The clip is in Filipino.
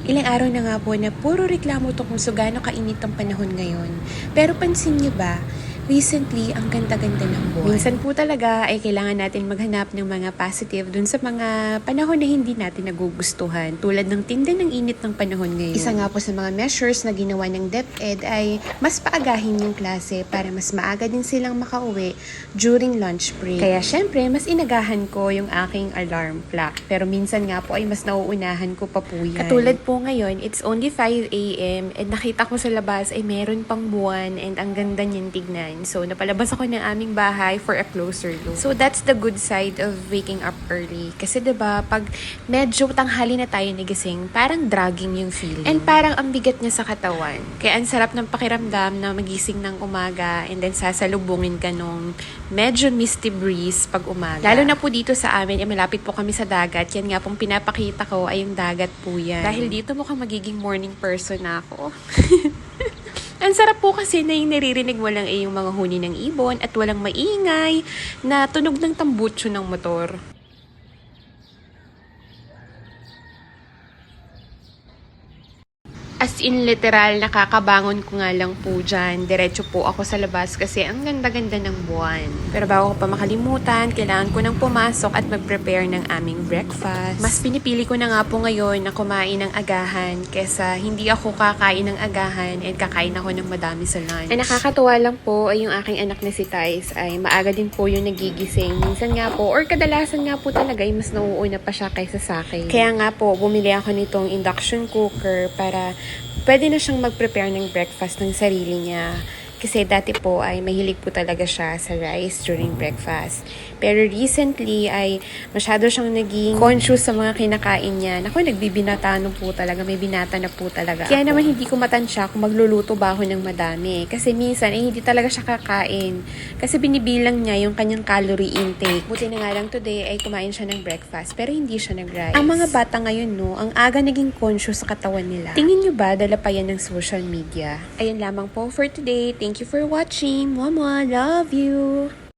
Ilang araw na nga po na puro reklamo to kung so gaano kainit ang panahon ngayon. Pero pansin niyo ba, recently, ang ganda-ganda ng buwan. Minsan po talaga ay kailangan natin maghanap ng mga positive dun sa mga panahon na hindi natin nagugustuhan. Tulad ng tindi ng init ng panahon ngayon. Isa nga po sa mga measures na ginawa ng DepEd ay mas paagahin yung klase para mas maaga din silang makauwi during lunch break. Kaya syempre, mas inagahan ko yung aking alarm clock. Pero minsan nga po ay mas nauunahan ko pa po yan. Katulad po ngayon, it's only 5 a.m. and nakita ko sa labas ay meron pang buwan and ang ganda niyan tignan. So, napalabas ako ng aming bahay for a closer look. So, that's the good side of waking up early. Kasi 'di ba pag medyo tanghali na tayo nagising, parang dragging yung feeling. And parang ang bigat niya sa katawan. Kaya ang sarap ng pakiramdam na magising ng umaga and then sasalubungin ka nung medyo misty breeze pag umaga. Lalo na po dito sa amin, malapit po kami sa dagat. Yan nga pong pinapakita ko ay yung dagat po yan. Dahil dito mukhang magiging morning person na ako. Ang sarap po kasi na yung naririnig mo lang yung mga huni ng ibon at walang maingay na tunog ng tambutso ng motor. As in literal, nakakabangon ko nga lang po dyan. Diretso po ako sa labas kasi ang ganda-ganda ng buwan. Pero bago ko pa makalimutan, kailangan ko nang pumasok at mag-prepare ng aming breakfast. Mas pinipili ko na nga po ngayon na kumain ng agahan kesa hindi ako kakain ng agahan and kakain ako ng madami sa lunch. Ay nakakatuwa lang po ay yung aking anak na si Thais ay maaga din po yung nagigising. Minsan nga po or kadalasan nga po talaga ay mas nauuna pa siya kaysa sa akin. Kaya nga po, bumili ako nitong induction cooker para pwede na siyang mag-prepare ng breakfast ng sarili niya. Kasi dati po ay mahilig po talaga siya sa rice during breakfast. Pero recently ay masyado siyang naging conscious sa mga kinakain niya. Naku, nagbibinata na po talaga. May binata na po talaga. Kaya naman hindi ko matansya kung magluluto ba ako ng madami. Kasi minsan ay hindi talaga siya kakain. Kasi binibilang niya yung kanyang calorie intake. Buti na nga lang today ay kumain siya ng breakfast pero hindi siya nag-rice. Ang mga bata ngayon no, ang aga naging conscious sa katawan nila. Tingin niyo ba dala pa yan ng social media? Ayun lamang po for today. Thank you for watching. Mama, love you!